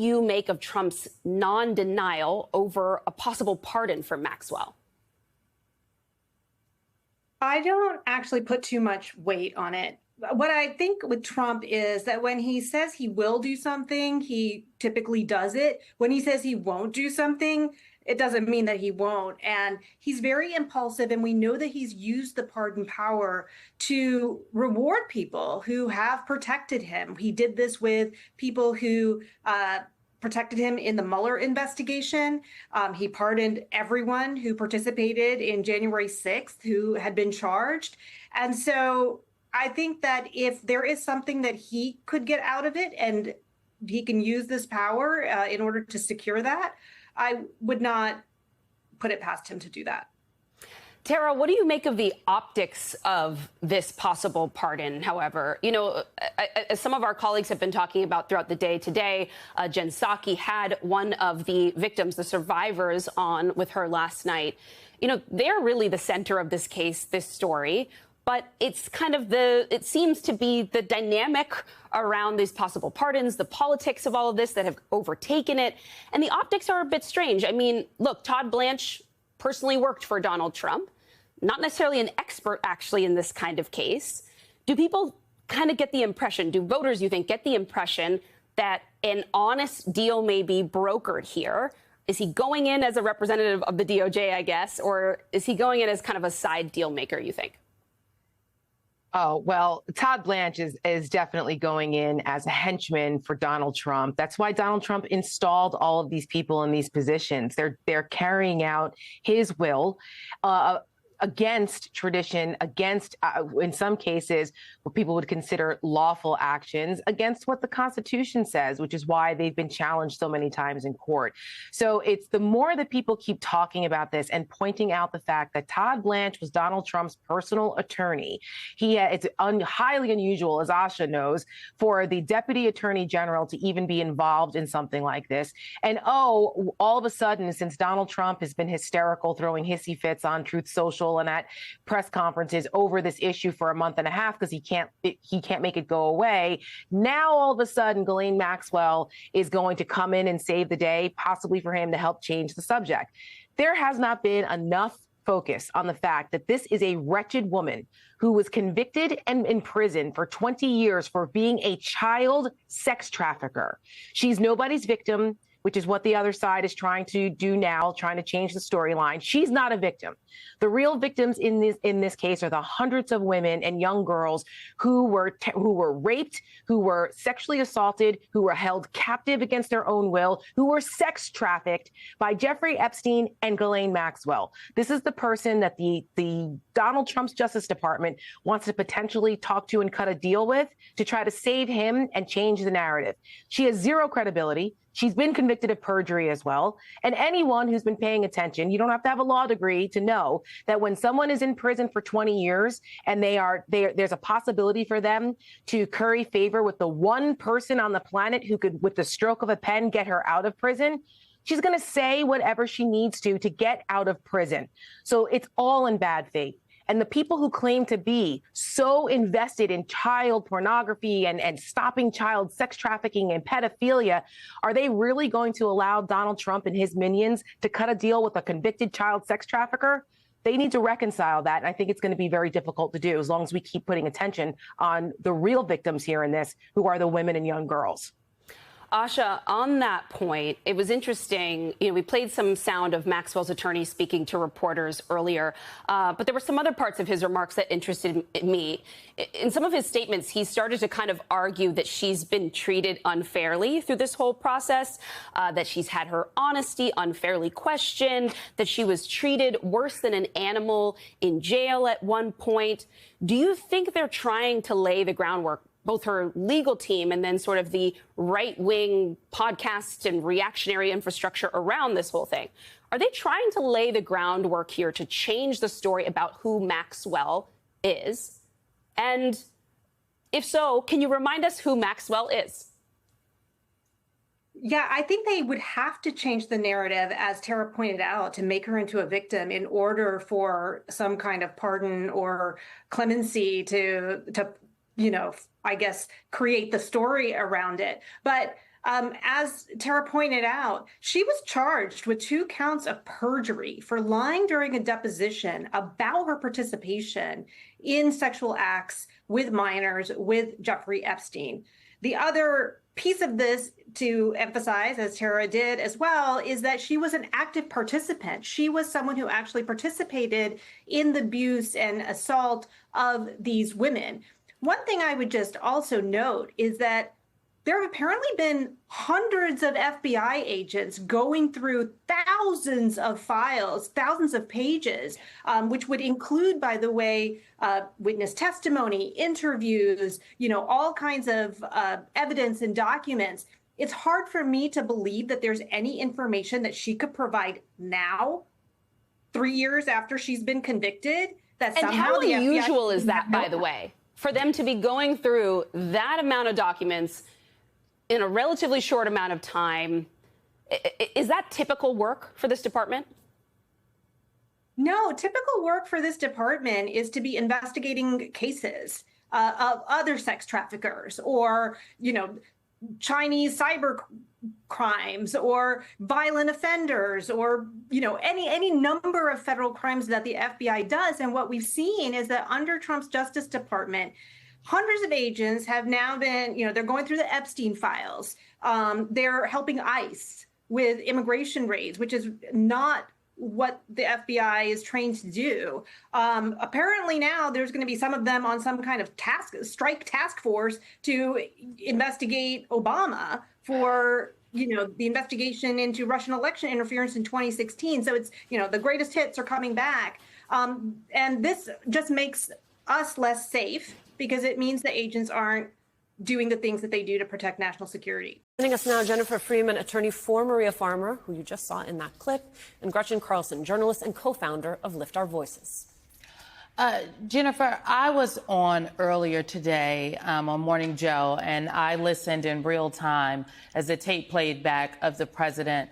you make of Trump's non-denial over a possible pardon for Maxwell? I don't actually put too much weight on it. What I think with Trump is that when he says he will do something, he typically does it. When he says he won't do something, it doesn't mean that he won't. And he's very impulsive, and we know that he's used the pardon power to reward people who have protected him. He did this with people who protected him in the Mueller investigation. He pardoned everyone who participated in January 6th who had been charged. And so I think that if there is something that he could get out of it and he can use this power in order to secure that, I would not put it past him to do that. Tara, what do you make of the optics of this possible pardon? However, as some of our colleagues have been talking about throughout the day today, Jen Psaki had one of the victims, the survivors, on with her last night. They're really the center of this case, this story. But it's kind of it seems to be the dynamic around these possible pardons, the politics of all of this that have overtaken it. And the optics are a bit strange. I mean, look, Todd Blanche personally worked for Donald Trump, not necessarily an expert actually in this kind of case. Do people kind of get the impression, do voters, you think, get the impression that an honest deal may be brokered here? Is he going in as a representative of the DOJ, I guess, or is he going in as kind of a side deal maker, you think? Oh, well, Todd Blanche is definitely going in as a henchman for Donald Trump. That's why Donald Trump installed all of these people in these positions. They're carrying out his will. Against tradition, against, in some cases, what people would consider lawful actions, against what the Constitution says, which is why they've been challenged so many times in court. So it's the more that people keep talking about this and pointing out the fact that Todd Blanche was Donald Trump's personal attorney. It's highly unusual, as Asha knows, for the Deputy Attorney General to even be involved in something like this. And all of a sudden, since Donald Trump has been hysterical, throwing hissy fits on Truth Social and at press conferences over this issue for a month and a half because he can't make it go away. Now, all of a sudden, Ghislaine Maxwell is going to come in and save the day, possibly for him to help change the subject. There has not been enough focus on the fact that this is a wretched woman who was convicted and in prison for 20 years for being a child sex trafficker. She's nobody's victim, which is what the other side is trying to do now, trying to change the storyline. She's not a victim. The real victims in this case are the hundreds of women and young girls who were raped, who were sexually assaulted, who were held captive against their own will, who were sex trafficked by Jeffrey Epstein and Ghislaine Maxwell. This is the person that the Donald Trump's Justice Department wants to potentially talk to and cut a deal with to try to save him and change the narrative. She has zero credibility. She's been convicted of perjury as well. And anyone who's been paying attention, you don't have to have a law degree to know that when someone is in prison for 20 years and there's a possibility for them to curry favor with the one person on the planet who could, with the stroke of a pen, get her out of prison, she's going to say whatever she needs to get out of prison. So it's all in bad faith. And the people who claim to be so invested in child pornography and stopping child sex trafficking and pedophilia, are they really going to allow Donald Trump and his minions to cut a deal with a convicted child sex trafficker? They need to reconcile that. And I think it's going to be very difficult to do as long as we keep putting attention on the real victims here in this, who are the women and young girls. Asha, on that point, it was interesting. We played some sound of Maxwell's attorney speaking to reporters earlier, but there were some other parts of his remarks that interested me. In some of his statements, he started to kind of argue that she's been treated unfairly through this whole process, that she's had her honesty unfairly questioned, that she was treated worse than an animal in jail at one point. Do you think they're trying to lay the groundwork, both her legal team and then sort of the right-wing podcast and reactionary infrastructure around this whole thing? Are they trying to lay the groundwork here to change the story about who Maxwell is? And if so, can you remind us who Maxwell is? Yeah, I think they would have to change the narrative, as Tara pointed out, to make her into a victim in order for some kind of pardon or clemency to I guess, create the story around it. But As Tara pointed out, she was charged with 2 counts of perjury for lying during a deposition about her participation in sexual acts with minors with Jeffrey Epstein. The other piece of this to emphasize, as Tara did as well, is that she was an active participant. She was someone who actually participated in the abuse and assault of these women. One thing I would just also note is that there have apparently been hundreds of FBI agents going through thousands of files, thousands of pages, which would include, by the way, witness testimony, interviews, all kinds of evidence and documents. It's hard for me to believe that there's any information that she could provide now, 3 years after she's been convicted, that And somehow how the FBI unusual is that, by the way, for them to be going through that amount of documents in a relatively short amount of time? Is that typical work for this department? No, typical work for this department is to be investigating cases of other sex traffickers or, Chinese cyber crimes or violent offenders or, any number of federal crimes that the FBI does. And what we've seen is that under Trump's Justice Department, hundreds of agents have now been, they're going through the Epstein files. They're helping ICE with immigration raids, which is not what the FBI is trained to do. Apparently now there's going to be some of them on some kind of strike task force to investigate Obama for, the investigation into Russian election interference in 2016. So it's, the greatest hits are coming back. And this just makes us less safe because it means the agents aren't doing the things that they do to protect national security. Joining us now, Jennifer Freeman, attorney for Maria Farmer, who you just saw in that clip, and Gretchen Carlson, journalist and co-founder of Lift Our Voices. Jennifer, I was on earlier today on Morning Joe, and I listened in real time as the tape played back of the president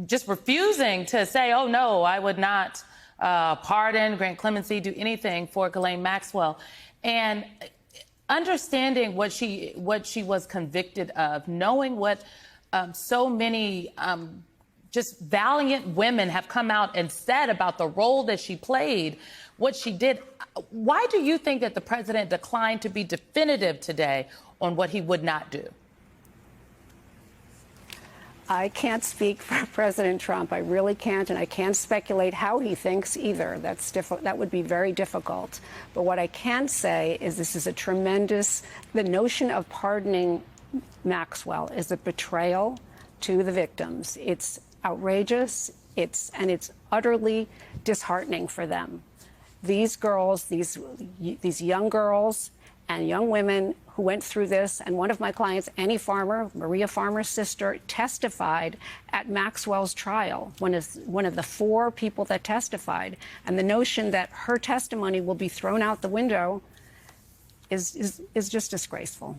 just refusing to say, oh, no, I would not pardon, grant clemency, do anything for Ghislaine Maxwell. And understanding what she was convicted of, knowing what so many just valiant women have come out and said about the role that she played, what she did. Why do you think that the president declined to be definitive today on what he would not do? I can't speak for President Trump. I really can't, and I can't speculate how he thinks either. That would be very difficult. But what I can say is this is the notion of pardoning Maxwell is a betrayal to the victims. It's outrageous, and it's utterly disheartening for them. These girls, these young girls and young women who went through this, and one of my clients, Annie Farmer, Maria Farmer's sister, testified at Maxwell's trial, one of the 4 people that testified. And the notion that her testimony will be thrown out the window is just disgraceful.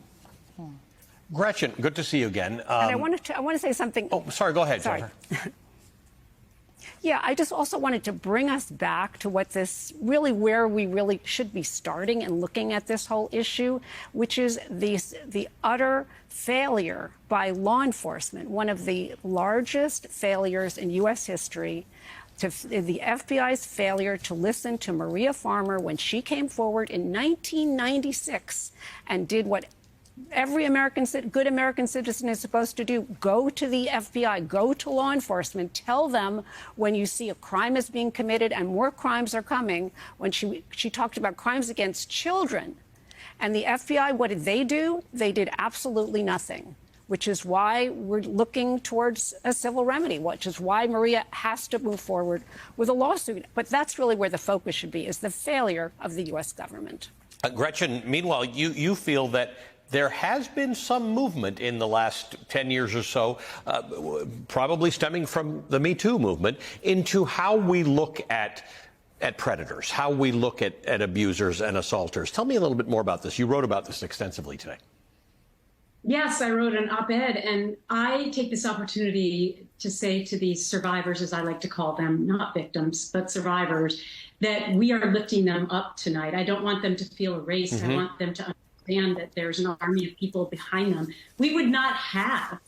Gretchen, good to see you again. And I want to say something. Oh, sorry, go ahead, Sorry. Jennifer. Yeah, I just also wanted to bring us back to where we really should be starting and looking at this whole issue, which is the utter failure by law enforcement, one of the largest failures in U.S. history, the FBI's failure to listen to Maria Farmer when she came forward in 1996 and did what every good American citizen is supposed to do: go to the FBI, go to law enforcement, tell them when you see a crime is being committed, and more crimes are coming. When she talked about crimes against children, and the FBI, what did they do? They did absolutely nothing, which is why we're looking towards a civil remedy, which is why Maria has to move forward with a lawsuit. But that's really where the focus should be, is the failure of the U.S. government. Gretchen, meanwhile, you feel that there has been some movement in the last 10 years or so, probably stemming from the Me Too movement, into how we look at predators, how we look at abusers and assaulters. Tell me a little bit more about this. You wrote about this extensively today. Yes, I wrote an op-ed, and I take this opportunity to say to these survivors, as I like to call them, not victims, but survivors, that we are lifting them up tonight. I don't want them to feel erased. I want them to understand understand that there's an army of people behind them. We would not have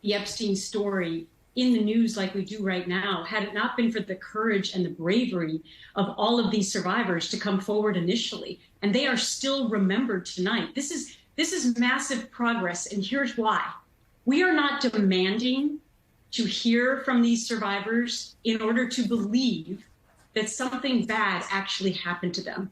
the Epstein story in the news like we do right now had it not been for the courage and the bravery of all of these survivors to come forward initially. And they are still remembered tonight. This is massive progress, and here's why. We are not demanding to hear from these survivors in order to believe that something bad actually happened to them.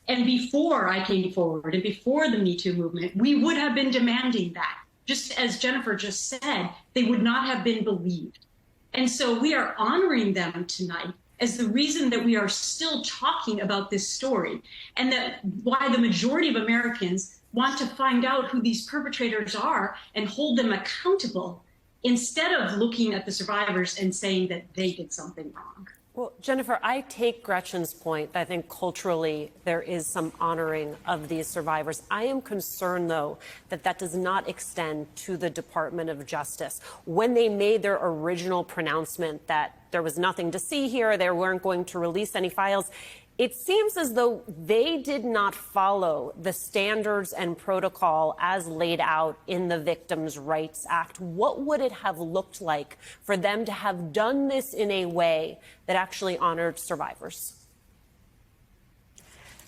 And before I came forward and before the Me Too movement, we would have been demanding that. Just as Jennifer just said, they would not have been believed. And so we are honoring them tonight as the reason that we are still talking about this story, and that why the majority of Americans want to find out who these perpetrators are and hold them accountable, instead of looking at the survivors and saying that they did something wrong. Well, Jennifer, I take Gretchen's point. I think culturally there is some honoring of these survivors. I am concerned, though, that that does not extend to the Department of Justice. When they made their original pronouncement that there was nothing to see here, they weren't going to release any files, it seems as though they did not follow the standards and protocol as laid out in the Victims' Rights Act. What would it have looked like for them to have done this in a way that actually honored survivors?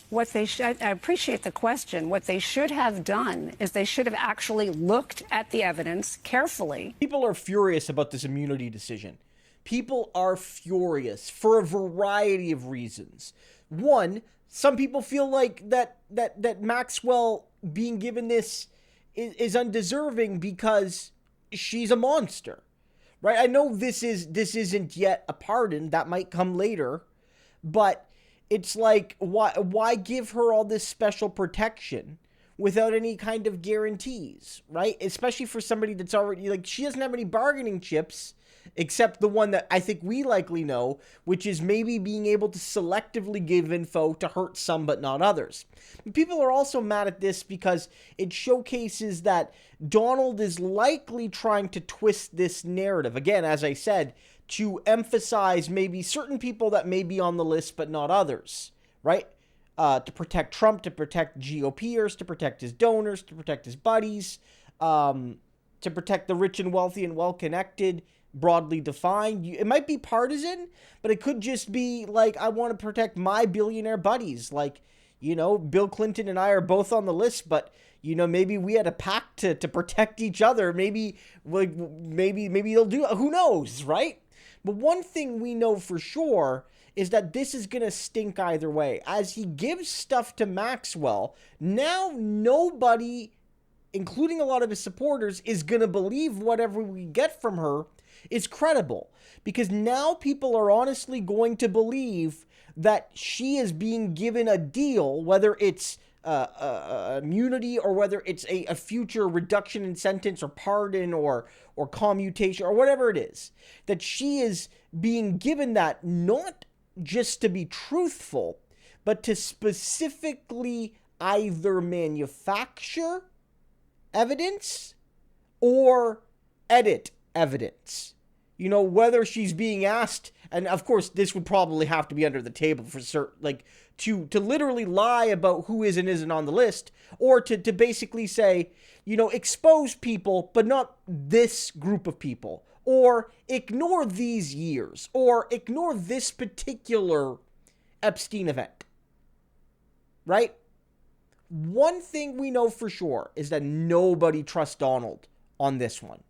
What they should, I appreciate the question. What they should have done is they should have actually looked at the evidence carefully. People are furious about this immunity decision. People are furious for a variety of reasons. One, some people feel like that Maxwell being given this is undeserving because she's a monster, right? I know this isn't yet a pardon, that might come later, but it's like, why give her all this special protection without any kind of guarantees, right? Especially for somebody that's already, like, she doesn't have any bargaining chips, except the one that I think we likely know, which is maybe being able to selectively give info to hurt some but not others. People are also mad at this because it showcases that Donald is likely trying to twist this narrative, again, as I said, to emphasize maybe certain people that may be on the list but not others, right? To protect Trump, to protect GOPers, to protect his donors, to protect his buddies, to protect the rich and wealthy and well-connected, broadly defined. It might be partisan, but it could just be like, I want to protect my billionaire buddies. Like, you know, Bill Clinton and I are both on the list, but, you know, maybe we had a pact to protect each other. Maybe they'll do, who knows, right? But one thing we know for sure is that this is going to stink either way. As he gives stuff to Maxwell, now nobody, including a lot of his supporters, is going to believe whatever we get from her is credible, because now people are honestly going to believe that she is being given a deal, whether it's immunity or whether it's a future reduction in sentence or pardon or commutation or whatever it is, that she is being given that not just to be truthful, but to specifically either manufacture evidence or edit evidence. You know, whether she's being asked, and of course this would probably have to be under the table for certain, like to literally lie about who is and isn't on the list, or to basically say, you know, expose people but not this group of people, or ignore these years, or ignore this particular Epstein event, right? One thing we know for sure is that nobody trusts Donald on this one.